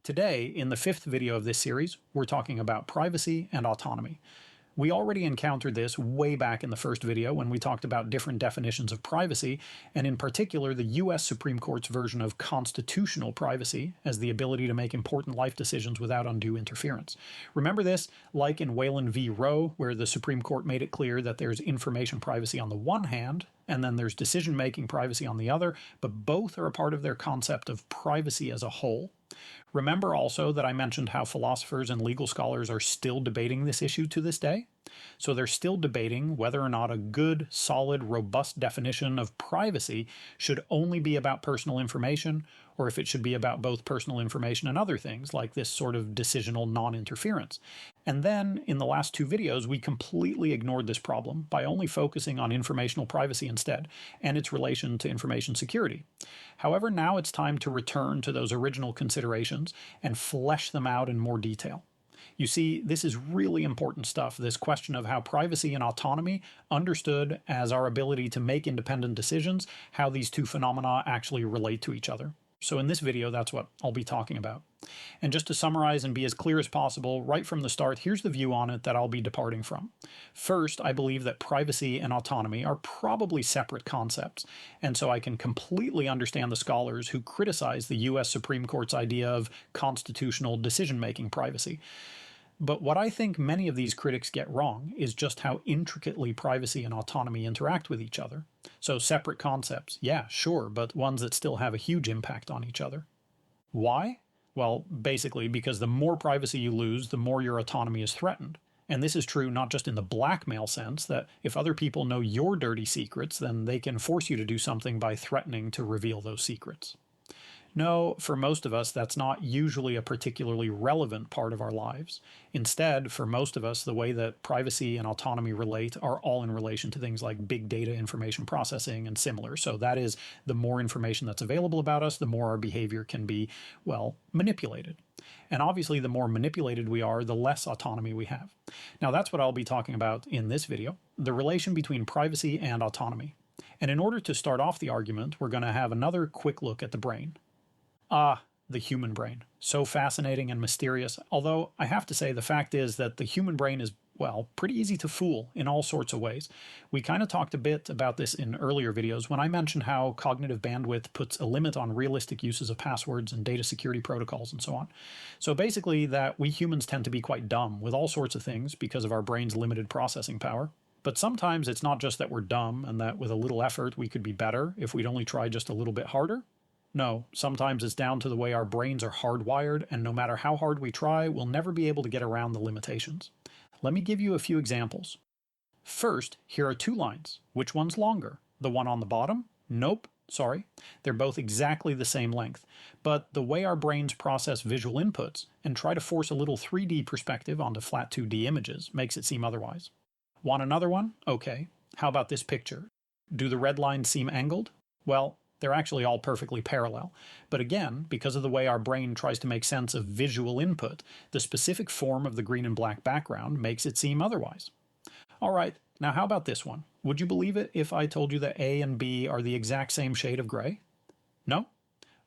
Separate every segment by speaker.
Speaker 1: Today, in the fifth video of this series, we're talking about privacy and autonomy. We already encountered this way back in the first video when we talked about different definitions of privacy, and in particular the US Supreme Court's version of constitutional privacy as the ability to make important life decisions without undue interference. Remember this, like in Whelan v. Roe, where the Supreme Court made it clear that there's information privacy on the one hand, and then there's decision-making privacy on the other, but both are a part of their concept of privacy as a whole. Remember also that I mentioned how philosophers and legal scholars are still debating this issue to this day? So they're still debating whether or not a good, solid, robust definition of privacy should only be about personal information, or if it should be about both personal information and other things, like this sort of decisional non-interference. And then, in the last two videos, we completely ignored this problem by only focusing on informational privacy instead, and its relation to information security. However, now it's time to return to those original considerations and flesh them out in more detail. You see, this is really important stuff, this question of how privacy and autonomy, understood as our ability to make independent decisions, how these two phenomena actually relate to each other. So in this video, that's what I'll be talking about. And just to summarize and be as clear as possible, right from the start, here's the view on it that I'll be departing from. First, I believe that privacy and autonomy are probably separate concepts, and so I can completely understand the scholars who criticize the US Supreme Court's idea of constitutional decision-making privacy. But what I think many of these critics get wrong is just how intricately privacy and autonomy interact with each other. So separate concepts, yeah, sure, but ones that still have a huge impact on each other. Why? Well, basically because the more privacy you lose, the more your autonomy is threatened. And this is true not just in the blackmail sense, that if other people know your dirty secrets, then they can force you to do something by threatening to reveal those secrets. No, for most of us, that's not usually a particularly relevant part of our lives. Instead, for most of us, the way that privacy and autonomy relate are all in relation to things like big data information processing and similar. So that is, the more information that's available about us, the more our behavior can be, well, manipulated. And obviously, the more manipulated we are, the less autonomy we have. Now, that's what I'll be talking about in this video, the relation between privacy and autonomy. And in order to start off the argument, we're going to have another quick look at the brain. The human brain. So fascinating and mysterious, although I have to say the fact is that the human brain is, well, pretty easy to fool in all sorts of ways. We kind of talked a bit about this in earlier videos when I mentioned how cognitive bandwidth puts a limit on realistic uses of passwords and data security protocols and so on. So basically that we humans tend to be quite dumb with all sorts of things because of our brain's limited processing power. But sometimes it's not just that we're dumb and that with a little effort we could be better if we'd only try just a little bit harder. No, sometimes it's down to the way our brains are hardwired, and no matter how hard we try, we'll never be able to get around the limitations. Let me give you a few examples. First, here are two lines. Which one's longer? The one on the bottom? Nope, sorry. They're both exactly the same length. But the way our brains process visual inputs and try to force a little 3D perspective onto flat 2D images makes it seem otherwise. Want another one? Okay. How about this picture? Do the red lines seem angled? Well, they're actually all perfectly parallel. But again, because of the way our brain tries to make sense of visual input, the specific form of the green and black background makes it seem otherwise. Alright, now how about this one? Would you believe it if I told you that A and B are the exact same shade of gray? No?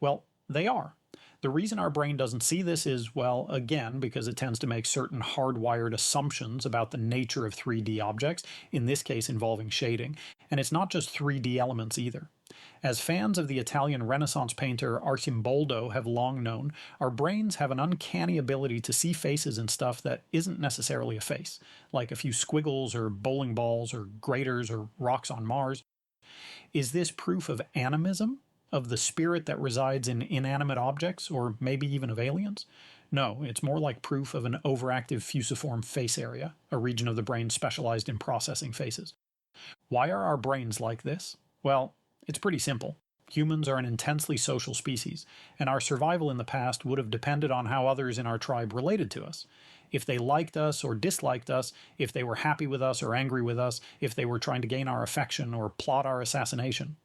Speaker 1: Well, they are. The reason our brain doesn't see this is, well, again, because it tends to make certain hardwired assumptions about the nature of 3D objects, in this case involving shading, and it's not just 3D elements either. As fans of the Italian Renaissance painter Arcimboldo have long known, our brains have an uncanny ability to see faces and stuff that isn't necessarily a face, like a few squiggles or bowling balls or graters or rocks on Mars. Is this proof of animism? Of the spirit that resides in inanimate objects, or maybe even of aliens? No, it's more like proof of an overactive fusiform face area, a region of the brain specialized in processing faces. Why are our brains like this? Well, it's pretty simple. Humans are an intensely social species, and our survival in the past would have depended on how others in our tribe related to us. If they liked us or disliked us, if they were happy with us or angry with us, if they were trying to gain our affection or plot our assassination.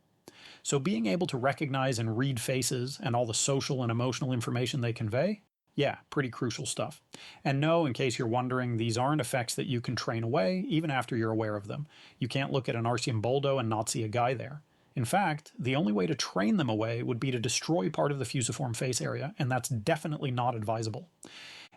Speaker 1: So being able to recognize and read faces and all the social and emotional information they convey? Yeah, pretty crucial stuff. And no, in case you're wondering, these aren't effects that you can train away, even after you're aware of them. You can't look at an Arcimboldo and not see a guy there. In fact, the only way to train them away would be to destroy part of the fusiform face area, and that's definitely not advisable.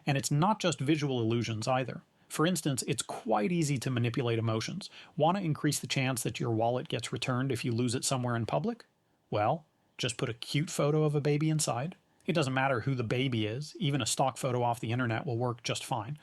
Speaker 1: And it's not just visual illusions either. For instance, it's quite easy to manipulate emotions. Want to increase the chance that your wallet gets returned if you lose it somewhere in public? Well, just put a cute photo of a baby inside. It doesn't matter who the baby is, even a stock photo off the internet will work just fine.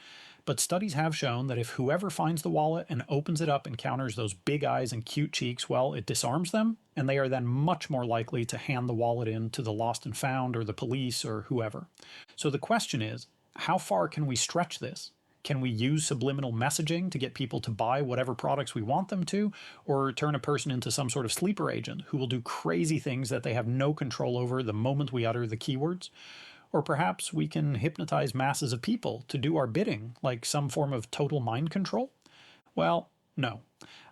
Speaker 1: But studies have shown that if whoever finds the wallet and opens it up encounters those big eyes and cute cheeks, well, it disarms them, and they are then much more likely to hand the wallet in to the lost and found or the police or whoever. So the question is, how far can we stretch this? Can we use subliminal messaging to get people to buy whatever products we want them to, or turn a person into some sort of sleeper agent who will do crazy things that they have no control over the moment we utter the keywords? Or perhaps we can hypnotize masses of people to do our bidding, like some form of total mind control? Well, no.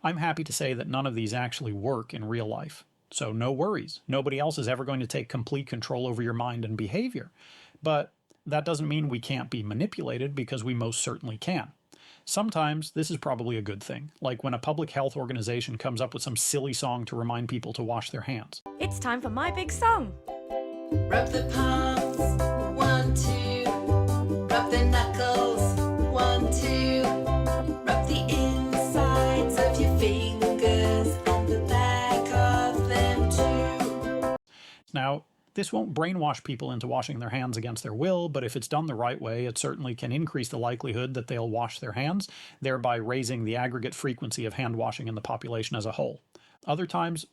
Speaker 1: I'm happy to say that none of these actually work in real life. So no worries. Nobody else is ever going to take complete control over your mind and behavior. But that doesn't mean we can't be manipulated, because we most certainly can. Sometimes this is probably a good thing, like when a public health organization comes up with some silly song to remind people to wash their hands.
Speaker 2: It's time for my big song.
Speaker 3: Rub the palms, 1, 2. Rub the knuckles, 1, 2. Rub the insides of your fingers and the back of them too.
Speaker 1: Now, this won't brainwash people into washing their hands against their will, but if it's done the right way, it certainly can increase the likelihood that they'll wash their hands, thereby raising the aggregate frequency of hand washing in the population as a whole. Other times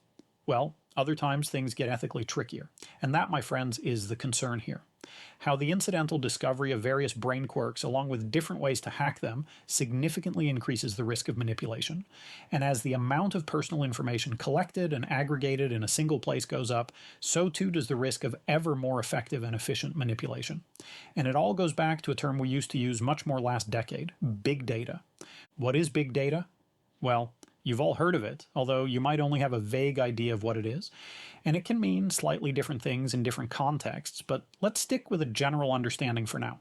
Speaker 1: things get ethically trickier. And that, my friends, is the concern here. How the incidental discovery of various brain quirks, along with different ways to hack them, significantly increases the risk of manipulation. And as the amount of personal information collected and aggregated in a single place goes up, so too does the risk of ever more effective and efficient manipulation. And it all goes back to a term we used to use much more last decade: big data. What is big data? Well, you've all heard of it, although you might only have a vague idea of what it is. And it can mean slightly different things in different contexts, but let's stick with a general understanding for now.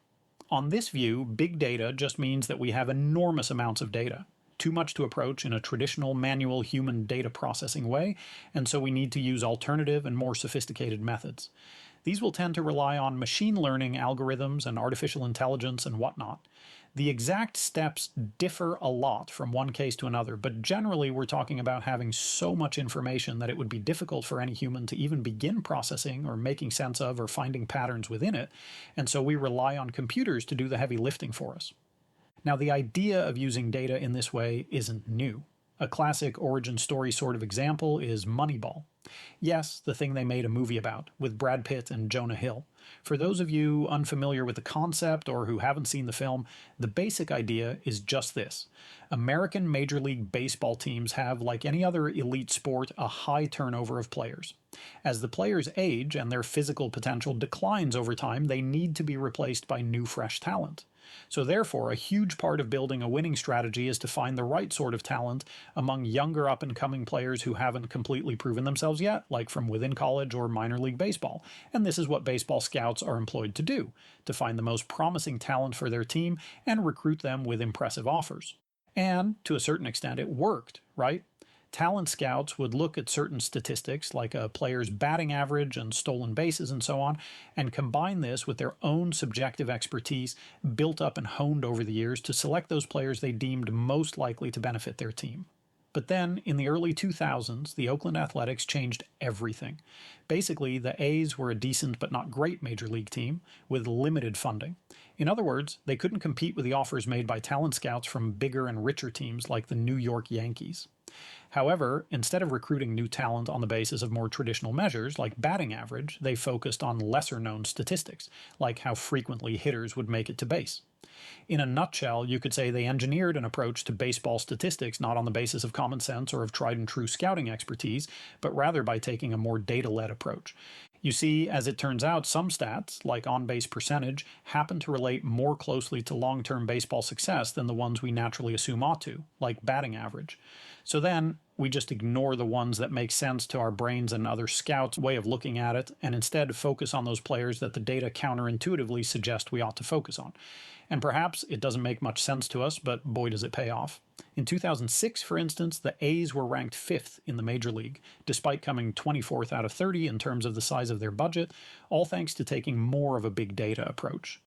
Speaker 1: On this view, big data just means that we have enormous amounts of data, too much to approach in a traditional manual human data processing way, and so we need to use alternative and more sophisticated methods. These will tend to rely on machine learning algorithms and artificial intelligence and whatnot. The exact steps differ a lot from one case to another, but generally we're talking about having so much information that it would be difficult for any human to even begin processing or making sense of or finding patterns within it, and so we rely on computers to do the heavy lifting for us. Now, the idea of using data in this way isn't new. A classic origin story sort of example is Moneyball. Yes, the thing they made a movie about, with Brad Pitt and Jonah Hill. For those of you unfamiliar with the concept or who haven't seen the film, the basic idea is just this. American Major League Baseball teams have, like any other elite sport, a high turnover of players. As the players age and their physical potential declines over time, they need to be replaced by new, fresh talent. So therefore, a huge part of building a winning strategy is to find the right sort of talent among younger up-and-coming players who haven't completely proven themselves yet, like from within college or minor league baseball. And this is what baseball scouts are employed to do, to find the most promising talent for their team and recruit them with impressive offers. And, to a certain extent, it worked, right? Talent scouts would look at certain statistics, like a player's batting average and stolen bases and so on, and combine this with their own subjective expertise built up and honed over the years to select those players they deemed most likely to benefit their team. But then, in the early 2000s, the Oakland Athletics changed everything. Basically, the A's were a decent but not great major league team with limited funding. In other words, they couldn't compete with the offers made by talent scouts from bigger and richer teams like the New York Yankees. However, instead of recruiting new talent on the basis of more traditional measures like batting average, they focused on lesser-known statistics, like how frequently hitters would make it to base. In a nutshell, you could say they engineered an approach to baseball statistics not on the basis of common sense or of tried-and-true scouting expertise, but rather by taking a more data-led approach. You see, as it turns out, some stats, like on-base percentage, happen to relate more closely to long-term baseball success than the ones we naturally assume ought to, like batting average. So then, We just ignore the ones that make sense to our brains and other scouts' way of looking at it, and instead focus on those players that the data counterintuitively suggest we ought to focus on. And perhaps it doesn't make much sense to us, but boy does it pay off. In 2006, for instance, the A's were ranked 5th in the Major League, despite coming 24th out of 30 in terms of the size of their budget, all thanks to taking more of a big data approach.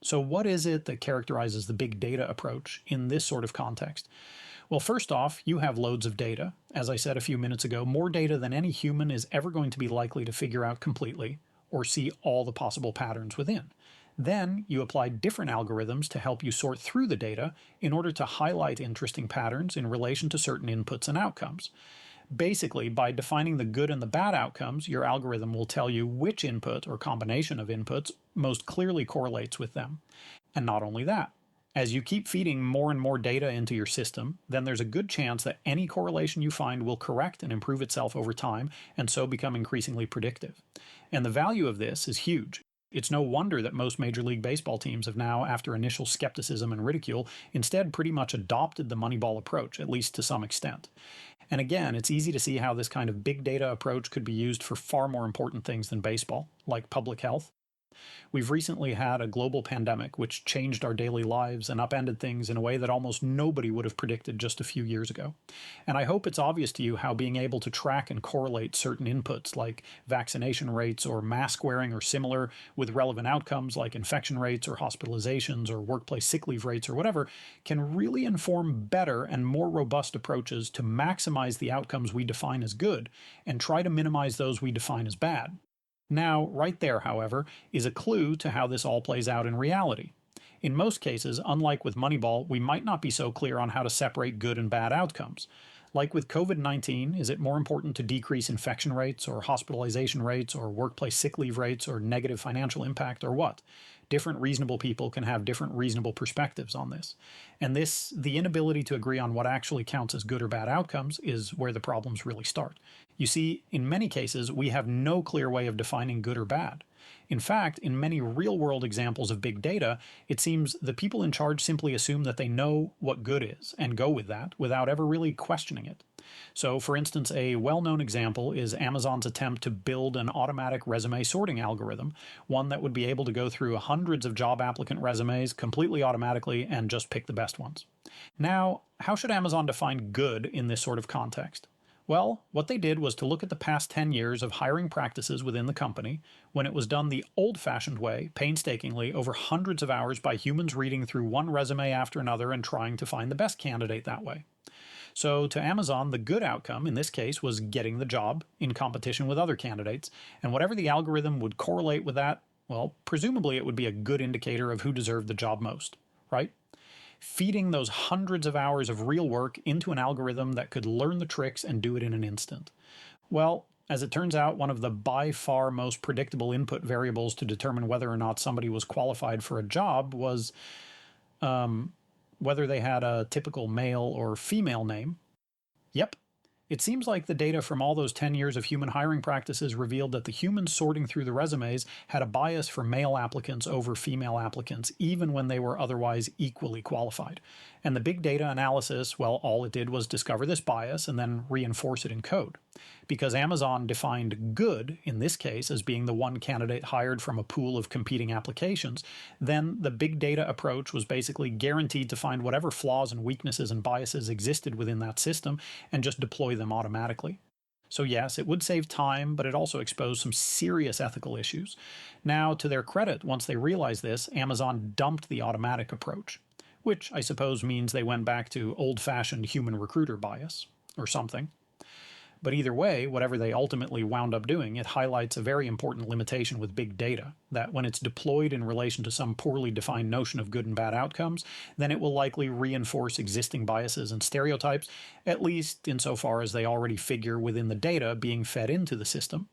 Speaker 1: So what is it that characterizes the big data approach in this sort of context? Well, first off, you have loads of data. As I said a few minutes ago, more data than any human is ever going to be likely to figure out completely, or see all the possible patterns within. Then you apply different algorithms to help you sort through the data in order to highlight interesting patterns in relation to certain inputs and outcomes. Basically, by defining the good and the bad outcomes, your algorithm will tell you which input or combination of inputs most clearly correlates with them. And not only that, as you keep feeding more and more data into your system, then there's a good chance that any correlation you find will correct and improve itself over time, and so become increasingly predictive. And the value of this is huge. It's no wonder that most Major League Baseball teams have now, after initial skepticism and ridicule, instead pretty much adopted the Moneyball approach, at least to some extent. And again, it's easy to see how this kind of big data approach could be used for far more important things than baseball, like public health. We've recently had a global pandemic which changed our daily lives and upended things in a way that almost nobody would have predicted just a few years ago. And I hope it's obvious to you how being able to track and correlate certain inputs like vaccination rates or mask wearing or similar with relevant outcomes like infection rates or hospitalizations or workplace sick leave rates or whatever can really inform better and more robust approaches to maximize the outcomes we define as good and try to minimize those we define as bad. Now, right there, however, is a clue to how this all plays out in reality. In most cases, unlike with Moneyball, we might not be so clear on how to separate good and bad outcomes. Like with COVID-19, is it more important to decrease infection rates or hospitalization rates or workplace sick leave rates or negative financial impact or what? Different reasonable people can have different reasonable perspectives on this. And the inability to agree on what actually counts as good or bad outcomes is where the problems really start. You see, in many cases, we have no clear way of defining good or bad. In fact, in many real-world examples of big data, it seems the people in charge simply assume that they know what good is and go with that without ever really questioning it. So, for instance, a well-known example is Amazon's attempt to build an automatic resume sorting algorithm, one that would be able to go through hundreds of job applicant resumes completely automatically and just pick the best ones. Now, how should Amazon define good in this sort of context? Well, what they did was to look at the past 10 years of hiring practices within the company, when it was done the old-fashioned way, painstakingly, over hundreds of hours by humans reading through one resume after another and trying to find the best candidate that way. So to Amazon, the good outcome in this case was getting the job in competition with other candidates, and whatever the algorithm would correlate with that, well, presumably it would be a good indicator of who deserved the job most, right? Feeding those hundreds of hours of real work into an algorithm that could learn the tricks and do it in an instant. Well, as it turns out, one of the by far most predictable input variables to determine whether or not somebody was qualified for a job was whether they had a typical male or female name. Yep. It seems like the data from all those 10 years of human hiring practices revealed that the humans sorting through the resumes had a bias for male applicants over female applicants, even when they were otherwise equally qualified. And the big data analysis, well, all it did was discover this bias and then reinforce it in code. Because Amazon defined good, in this case, as being the one candidate hired from a pool of competing applications, then the big data approach was basically guaranteed to find whatever flaws and weaknesses and biases existed within that system and just deploy them automatically. So yes, it would save time, but it also exposed some serious ethical issues. Now, to their credit, once they realized this, Amazon dumped the automatic approach, which I suppose means they went back to old-fashioned human recruiter bias, or something. But either way, whatever they ultimately wound up doing, it highlights a very important limitation with big data, that when it's deployed in relation to some poorly defined notion of good and bad outcomes, then it will likely reinforce existing biases and stereotypes, at least insofar as they already figure within the data being fed into the system.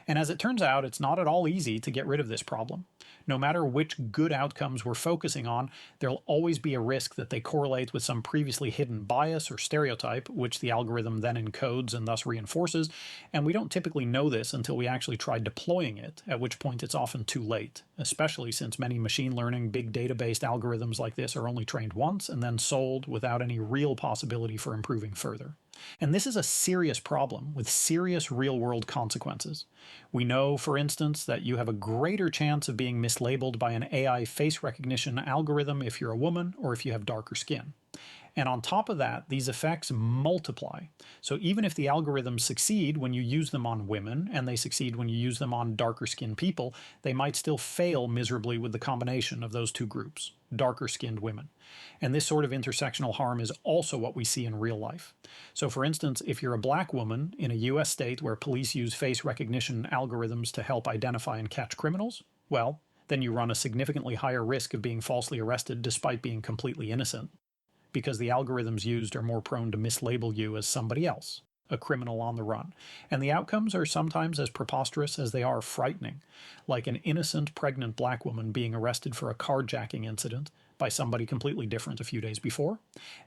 Speaker 1: And as it turns out, it's not at all easy to get rid of this problem. No matter which good outcomes we're focusing on, there'll always be a risk that they correlate with some previously hidden bias or stereotype, which the algorithm then encodes and thus reinforces, and we don't typically know this until we actually try deploying it, at which point it's often too late, especially since many machine learning, big data-based algorithms like this are only trained once and then sold without any real possibility for improving further. And this is a serious problem with serious real-world consequences. We know, for instance, that you have a greater chance of being mislabeled by an AI face recognition algorithm if you're a woman or if you have darker skin. And on top of that, these effects multiply. So even if the algorithms succeed when you use them on women, and they succeed when you use them on darker skinned people, they might still fail miserably with the combination of those two groups, darker skinned women. And this sort of intersectional harm is also what we see in real life. So for instance, if you're a black woman in a US state where police use face recognition algorithms to help identify and catch criminals, well, then you run a significantly higher risk of being falsely arrested despite being completely innocent, because the algorithms used are more prone to mislabel you as somebody else, a criminal on the run. And the outcomes are sometimes as preposterous as they are frightening, like an innocent pregnant black woman being arrested for a carjacking incident by somebody completely different a few days before,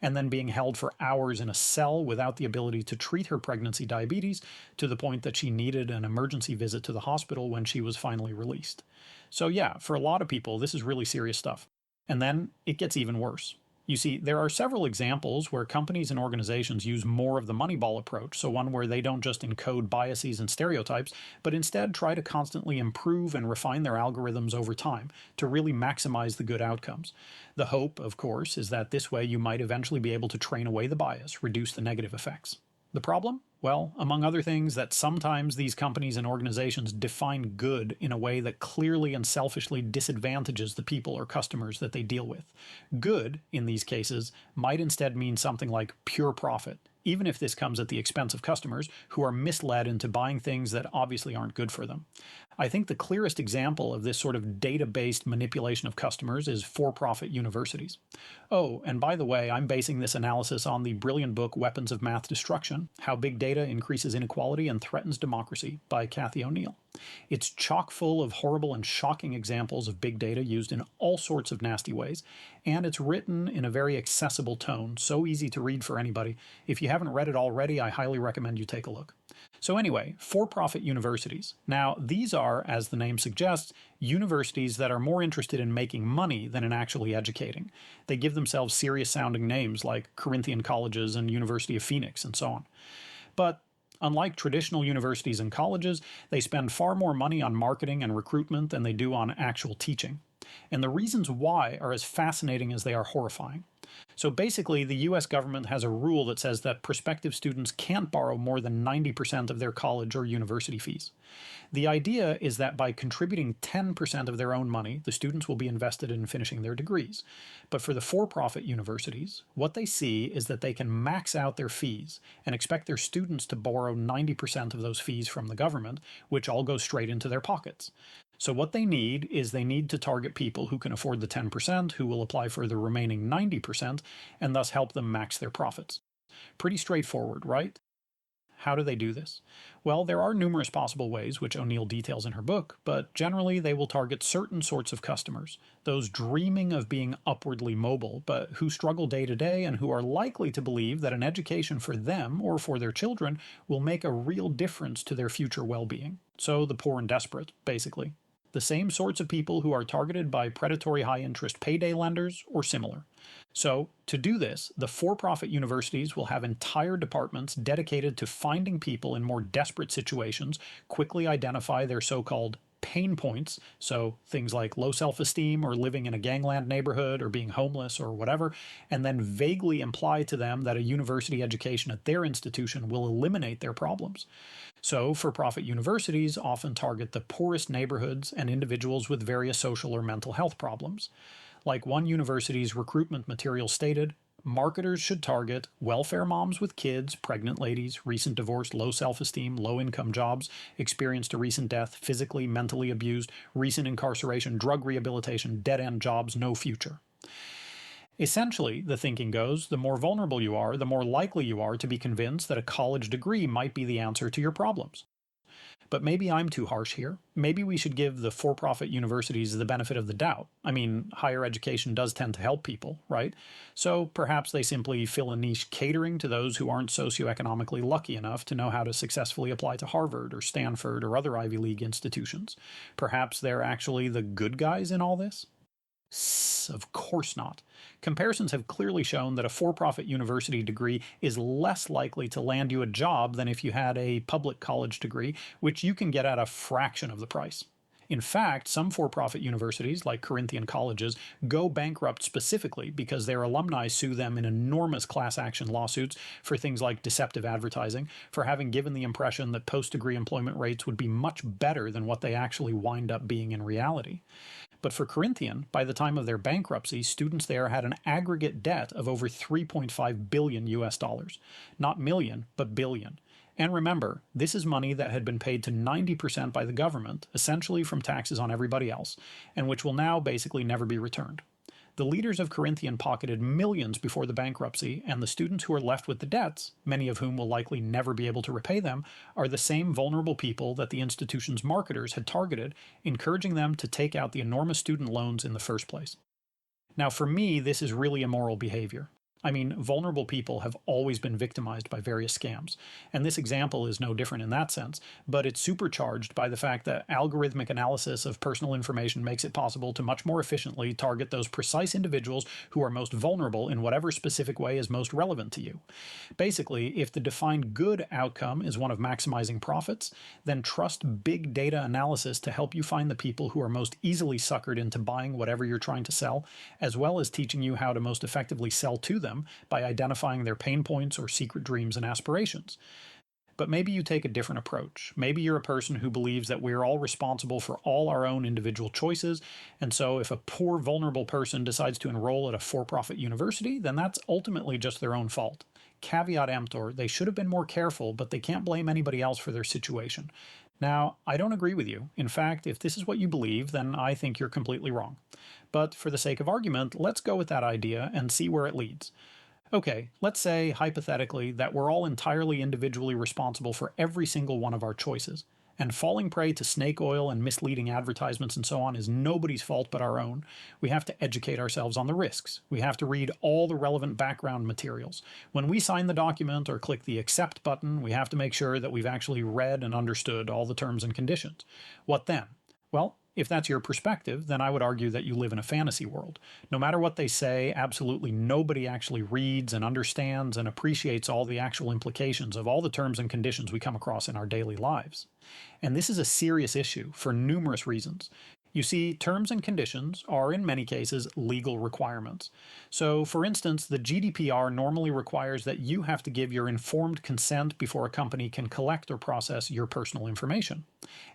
Speaker 1: and then being held for hours in a cell without the ability to treat her pregnancy diabetes to the point that she needed an emergency visit to the hospital when she was finally released. So yeah, for a lot of people, this is really serious stuff. And then it gets even worse. You see, there are several examples where companies and organizations use more of the Moneyball approach, so one where they don't just encode biases and stereotypes, but instead try to constantly improve and refine their algorithms over time to really maximize the good outcomes. The hope, of course, is that this way you might eventually be able to train away the bias, reduce the negative effects. The problem? Well, among other things, that sometimes these companies and organizations define good in a way that clearly and selfishly disadvantages the people or customers that they deal with. Good, in these cases, might instead mean something like pure profit, even if this comes at the expense of customers who are misled into buying things that obviously aren't good for them. I think the clearest example of this sort of data-based manipulation of customers is for-profit universities. Oh, and by the way, I'm basing this analysis on the brilliant book Weapons of Math Destruction: How Big Data Increases Inequality and Threatens Democracy by Cathy O'Neil. It's chock full of horrible and shocking examples of big data used in all sorts of nasty ways, and it's written in a very accessible tone, so easy to read for anybody. If you haven't read it already, I highly recommend you take a look. So anyway, for-profit universities. Now, these are, as the name suggests, universities that are more interested in making money than in actually educating. They give themselves serious-sounding names like Corinthian Colleges and University of Phoenix and so on. But unlike traditional universities and colleges, they spend far more money on marketing and recruitment than they do on actual teaching. And the reasons why are as fascinating as they are horrifying. So basically, the US government has a rule that says that prospective students can't borrow more than 90% of their college or university fees. The idea is that by contributing 10% of their own money, the students will be invested in finishing their degrees. But for the for-profit universities, what they see is that they can max out their fees and expect their students to borrow 90% of those fees from the government, which all go straight into their pockets. So what they need is they need to target people who can afford the 10%, who will apply for the remaining 90%, and thus help them max their profits. Pretty straightforward, right? How do they do this? Well, there are numerous possible ways, which O'Neil details in her book, but generally they will target certain sorts of customers, those dreaming of being upwardly mobile, but who struggle day to day and who are likely to believe that an education for them or for their children will make a real difference to their future well-being. So the poor and desperate, basically. The same sorts of people who are targeted by predatory high-interest payday lenders or similar. So, to do this, the for-profit universities will have entire departments dedicated to finding people in more desperate situations, quickly identify their so-called pain points, so things like low self-esteem or living in a gangland neighborhood or being homeless or whatever, and then vaguely imply to them that a university education at their institution will eliminate their problems. So, for-profit universities often target the poorest neighborhoods and individuals with various social or mental health problems. Like one university's recruitment material stated, marketers should target welfare moms with kids, pregnant ladies, recent divorce, low self-esteem, low-income jobs, experienced a recent death, physically, mentally abused, recent incarceration, drug rehabilitation, dead-end jobs, no future. Essentially, the thinking goes, the more vulnerable you are, the more likely you are to be convinced that a college degree might be the answer to your problems. But maybe I'm too harsh here. Maybe we should give the for-profit universities the benefit of the doubt. I mean, higher education does tend to help people, right? So perhaps they simply fill a niche catering to those who aren't socioeconomically lucky enough to know how to successfully apply to Harvard or Stanford or other Ivy League institutions. Perhaps they're actually the good guys in all this? Of course not. Comparisons have clearly shown that a for profit university degree is less likely to land you a job than if you had a public college degree, which you can get at a fraction of the price. In fact, some for profit universities, like Corinthian colleges, go bankrupt specifically because their alumni sue them in enormous class action lawsuits for things like deceptive advertising, for having given the impression that post degree employment rates would be much better than what they actually wind up being in reality. But for Corinthian, by the time of their bankruptcy, students there had an aggregate debt of over 3.5 billion US dollars. Not million, but billion. And remember, this is money that had been paid to 90% by the government, essentially from taxes on everybody else, and which will now basically never be returned. The leaders of Corinthian pocketed millions before the bankruptcy, and the students who are left with the debts, many of whom will likely never be able to repay them, are the same vulnerable people that the institution's marketers had targeted, encouraging them to take out the enormous student loans in the first place. Now, for me, this is really immoral behavior. I mean, vulnerable people have always been victimized by various scams, and this example is no different in that sense, but it's supercharged by the fact that algorithmic analysis of personal information makes it possible to much more efficiently target those precise individuals who are most vulnerable in whatever specific way is most relevant to you. Basically, if the defined good outcome is one of maximizing profits, then trust big data analysis to help you find the people who are most easily suckered into buying whatever you're trying to sell, as well as teaching you how to most effectively sell to them by identifying their pain points or secret dreams and aspirations. But maybe you take a different approach. Maybe you're a person who believes that we're all responsible for all our own individual choices, and so if a poor, vulnerable person decides to enroll at a for-profit university, then that's ultimately just their own fault. Caveat emptor, they should have been more careful, but they can't blame anybody else for their situation. Now, I don't agree with you. In fact, if this is what you believe, then I think you're completely wrong. But for the sake of argument, let's go with that idea and see where it leads. Okay, let's say, hypothetically, that we're all entirely individually responsible for every single one of our choices. And falling prey to snake oil and misleading advertisements and so on is nobody's fault but our own. We have to educate ourselves on the risks. We have to read all the relevant background materials. When we sign the document or click the accept button, we have to make sure that we've actually read and understood all the terms and conditions. What then? Well, if that's your perspective, then I would argue that you live in a fantasy world. No matter what they say, absolutely nobody actually reads and understands and appreciates all the actual implications of all the terms and conditions we come across in our daily lives. And this is a serious issue for numerous reasons. You see, terms and conditions are in many cases legal requirements. So, for instance, the GDPR normally requires that you have to give your informed consent before a company can collect or process your personal information.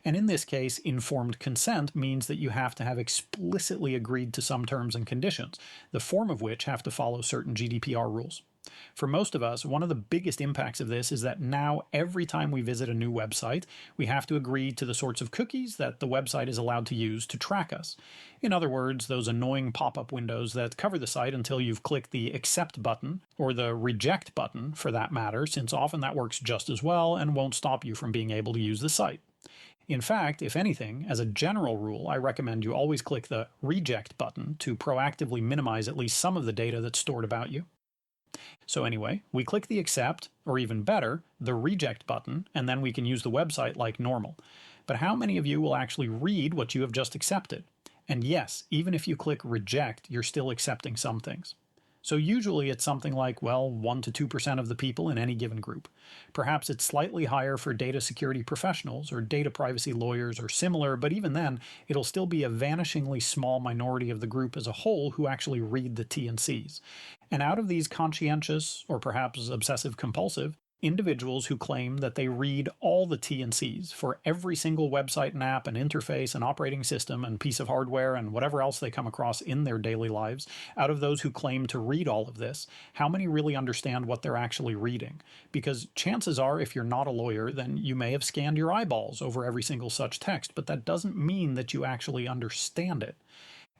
Speaker 1: And in this case, informed consent means that you have to have explicitly agreed to some terms and conditions, the form of which have to follow certain GDPR rules. For most of us, one of the biggest impacts of this is that now every time we visit a new website, we have to agree to the sorts of cookies that the website is allowed to use to track us. In other words, those annoying pop-up windows that cover the site until you've clicked the accept button, or the reject button for that matter, since often that works just as well and won't stop you from being able to use the site. In fact, if anything, as a general rule, I recommend you always click the reject button to proactively minimize at least some of the data that's stored about you. So anyway, we click the accept, or even better, the reject button, and then we can use the website like normal. But how many of you will actually read what you have just accepted? And yes, even if you click reject, you're still accepting some things. So usually it's something like, well, 1 to 2% of the people in any given group. Perhaps it's slightly higher for data security professionals or data privacy lawyers or similar, but even then, it'll still be a vanishingly small minority of the group as a whole who actually read the T&Cs. And out of these conscientious, or perhaps obsessive compulsive, individuals who claim that they read all the T&Cs for every single website and app and interface and operating system and piece of hardware and whatever else they come across in their daily lives, out of those who claim to read all of this, how many really understand what they're actually reading? Because chances are, if you're not a lawyer, then you may have scanned your eyeballs over every single such text, but that doesn't mean that you actually understand it.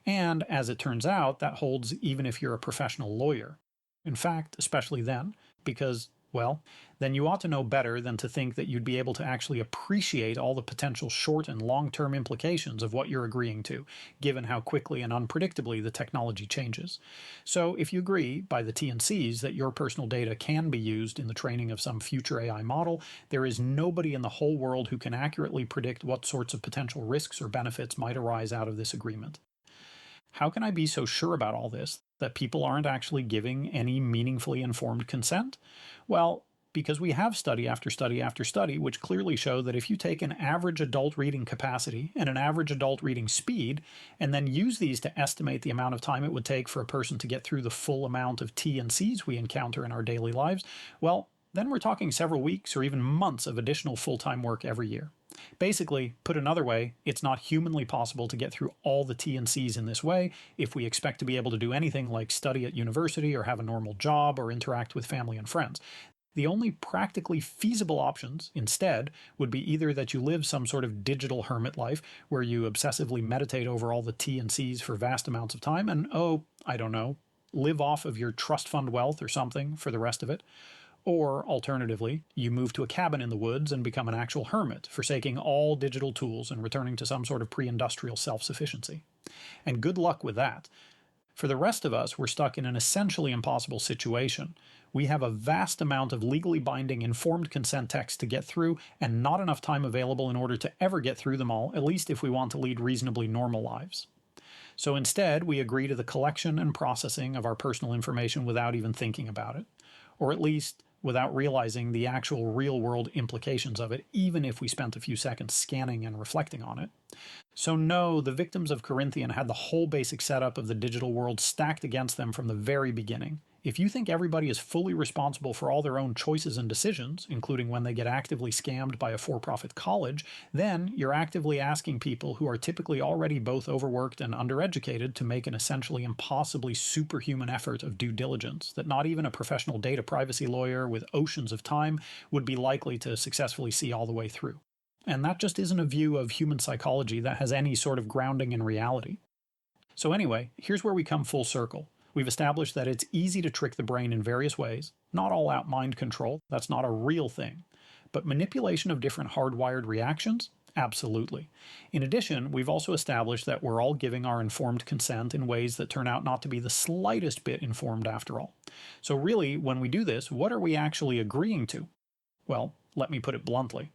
Speaker 1: And as it turns out, that holds even if you're a professional lawyer. In fact, especially then, because Well, then you ought to know better than to think that you'd be able to actually appreciate all the potential short and long term implications of what you're agreeing to, given how quickly and unpredictably the technology changes. So, if you agree, by the T&Cs, that your personal data can be used in the training of some future AI model, there is nobody in the whole world who can accurately predict what sorts of potential risks or benefits might arise out of this agreement. How can I be so sure about all this that people aren't actually giving any meaningfully informed consent? Well, because we have study after study after study which clearly show that if you take an average adult reading capacity and an average adult reading speed and then use these to estimate the amount of time it would take for a person to get through the full amount of T and Cs we encounter in our daily lives, well, then we're talking several weeks or even months of additional full-time work every year. Basically, put another way, it's not humanly possible to get through all the T and Cs in this way if we expect to be able to do anything like study at university or have a normal job or interact with family and friends. The only practically feasible options, instead, would be either that you live some sort of digital hermit life where you obsessively meditate over all the T and Cs for vast amounts of time and, oh, I don't know, live off of your trust fund wealth or something for the rest of it. Or, alternatively, you move to a cabin in the woods and become an actual hermit, forsaking all digital tools and returning to some sort of pre-industrial self-sufficiency. And good luck with that. For the rest of us, we're stuck in an essentially impossible situation. We have a vast amount of legally binding informed consent texts to get through, and not enough time available in order to ever get through them all, at least if we want to lead reasonably normal lives. So instead, we agree to the collection and processing of our personal information without even thinking about it. Or at least, without realizing the actual real-world implications of it, even if we spent a few seconds scanning and reflecting on it. So no, the victims of Corinthian had the whole basic setup of the digital world stacked against them from the very beginning. If you think everybody is fully responsible for all their own choices and decisions, including when they get actively scammed by a for-profit college, then you're actively asking people who are typically already both overworked and undereducated to make an essentially impossibly superhuman effort of due diligence that not even a professional data privacy lawyer with oceans of time would be likely to successfully see all the way through. And that just isn't a view of human psychology that has any sort of grounding in reality. So anyway, here's where we come full circle. We've established that it's easy to trick the brain in various ways, not all out mind control, that's not a real thing. But manipulation of different hardwired reactions? Absolutely. In addition, we've also established that we're all giving our informed consent in ways that turn out not to be the slightest bit informed after all. So really, when we do this, what are we actually agreeing to? Well, let me put it bluntly.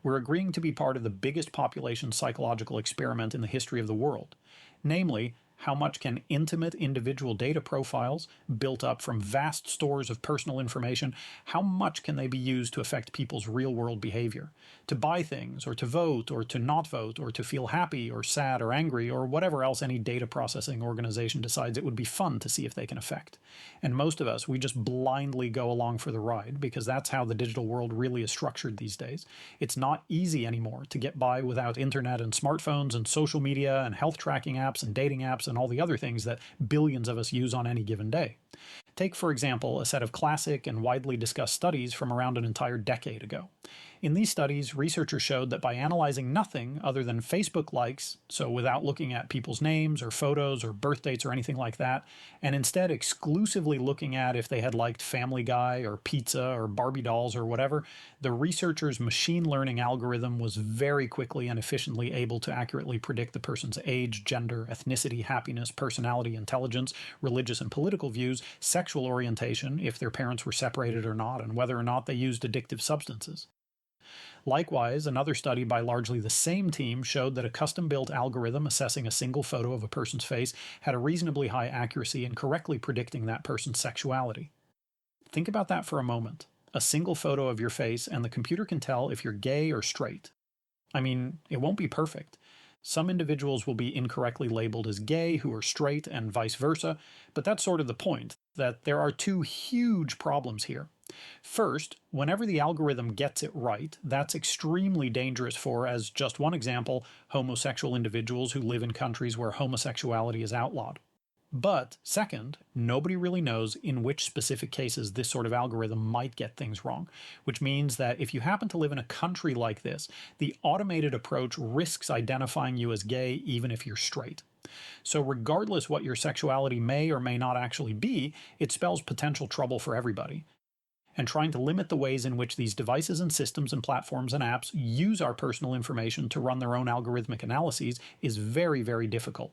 Speaker 1: We're agreeing to be part of the biggest population psychological experiment in the history of the world. Namely, how much can intimate individual data profiles, built up from vast stores of personal information, how much can they be used to affect people's real-world behavior? To buy things, or to vote, or to not vote, or to feel happy, or sad, or angry, or whatever else any data processing organization decides it would be fun to see if they can affect. And most of us, we just blindly go along for the ride, because that's how the digital world really is structured these days. It's not easy anymore to get by without internet and smartphones and social media and health tracking apps and dating apps and all the other things that billions of us use on any given day. Take, for example, a set of classic and widely discussed studies from around an entire decade ago. In these studies, researchers showed that by analyzing nothing other than Facebook likes, so without looking at people's names or photos or birth dates or anything like that, and instead exclusively looking at if they had liked Family Guy or pizza or Barbie dolls or whatever, the researchers' machine learning algorithm was very quickly and efficiently able to accurately predict the person's age, gender, ethnicity, happiness, personality, intelligence, religious and political views, sexual orientation, if their parents were separated or not, and whether or not they used addictive substances. Likewise, another study by largely the same team showed that a custom-built algorithm assessing a single photo of a person's face had a reasonably high accuracy in correctly predicting that person's sexuality. Think about that for a moment. A single photo of your face and the computer can tell if you're gay or straight. I mean, it won't be perfect. Some individuals will be incorrectly labeled as gay who are straight and vice versa, but that's sort of the point, that there are two huge problems here. First, whenever the algorithm gets it right, that's extremely dangerous for, as just one example, homosexual individuals who live in countries where homosexuality is outlawed. But, second, nobody really knows in which specific cases this sort of algorithm might get things wrong, which means that if you happen to live in a country like this, the automated approach risks identifying you as gay even if you're straight. So regardless what your sexuality may or may not actually be, it spells potential trouble for everybody. and trying to limit the ways in which these devices and systems and platforms and apps use our personal information to run their own algorithmic analyses is very, very difficult.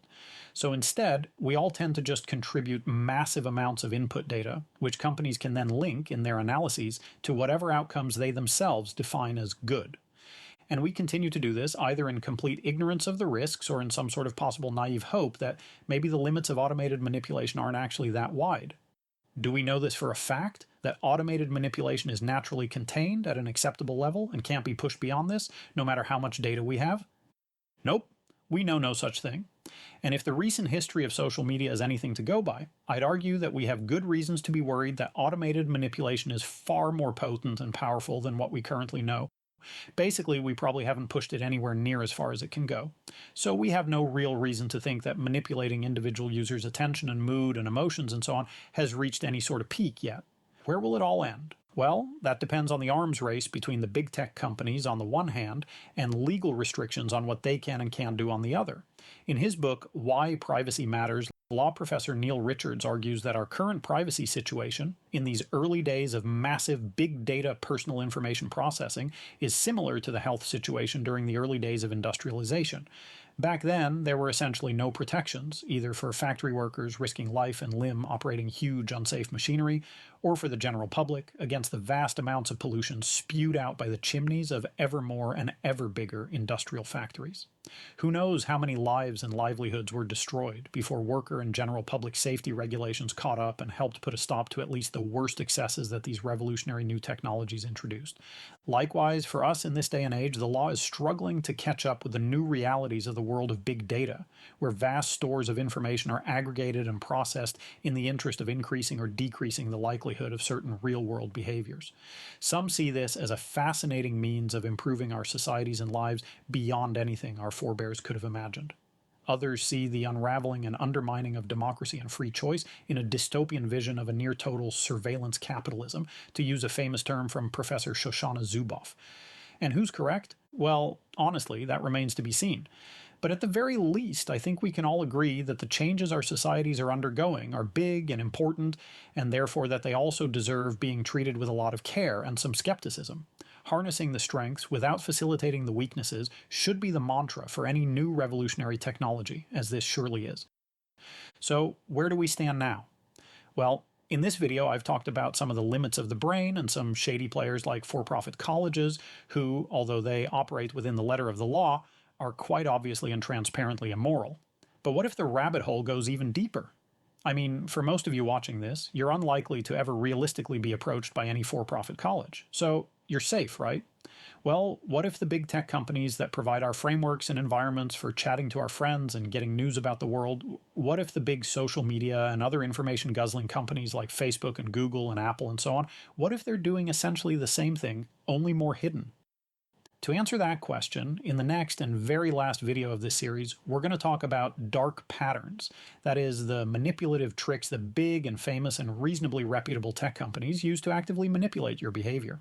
Speaker 1: So instead, we all tend to just contribute massive amounts of input data, which companies can then link in their analyses to whatever outcomes they themselves define as good. And we continue to do this either in complete ignorance of the risks or in some sort of possible naive hope that maybe the limits of automated manipulation aren't actually that wide. Do we know this for a fact, that automated manipulation is naturally contained at an acceptable level and can't be pushed beyond this, no matter how much data we have? Nope, we know no such thing. And if the recent history of social media is anything to go by, I'd argue that we have good reasons to be worried that automated manipulation is far more potent and powerful than what we currently know. Basically, we probably haven't pushed it anywhere near as far as it can go. So we have no real reason to think that manipulating individual users' attention and mood and emotions and so on has reached any sort of peak yet. Where will it all end? Well, that depends on the arms race between the big tech companies on the one hand and legal restrictions on what they can and can't do on the other. In his book, Why Privacy Matters, law professor Neil Richards argues that our current privacy situation, in these early days of massive big data personal information processing, is similar to the health situation during the early days of industrialization. Back then, there were essentially no protections, either for factory workers risking life and limb operating huge unsafe machinery, or for the general public against the vast amounts of pollution spewed out by the chimneys of ever more and ever bigger industrial factories. Who knows how many lives and livelihoods were destroyed before worker and general public safety regulations caught up and helped put a stop to at least the worst excesses that these revolutionary new technologies introduced. Likewise, for us in this day and age, the law is struggling to catch up with the new realities of the world of big data, where vast stores of information are aggregated and processed in the interest of increasing or decreasing the likelihood of certain real-world behaviors. Some see this as a fascinating means of improving our societies and lives beyond anything our forebears could have imagined. Others see the unraveling and undermining of democracy and free choice in a dystopian vision of a near-total surveillance capitalism, to use a famous term from Professor Shoshana Zuboff. And who's correct? Well, honestly, that remains to be seen. But at the very least, I think we can all agree that the changes our societies are undergoing are big and important, and therefore that they also deserve being treated with a lot of care and some skepticism. Harnessing the strengths without facilitating the weaknesses should be the mantra for any new revolutionary technology, as this surely is. So, where do we stand now? Well, in this video, I've talked about some of the limits of the brain and some shady players like for-profit colleges who, although they operate within the letter of the law, are quite obviously and transparently immoral. But what if the rabbit hole goes even deeper? I mean, for most of you watching this, you're unlikely to ever realistically be approached by any for-profit college. So you're safe, right? Well, what if the big tech companies that provide our frameworks and environments for chatting to our friends and getting news about the world, what if the big social media and other information guzzling companies like Facebook and Google and Apple and so on, what if they're doing essentially the same thing, only more hidden? To answer that question, in the next and very last video of this series, we're going to talk about dark patterns. That is, the manipulative tricks that big and famous and reasonably reputable tech companies use to actively manipulate your behavior.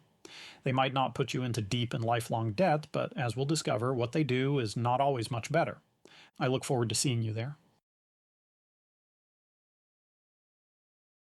Speaker 1: They might not put you into deep and lifelong debt, but as we'll discover, what they do is not always much better. I look forward to seeing you there.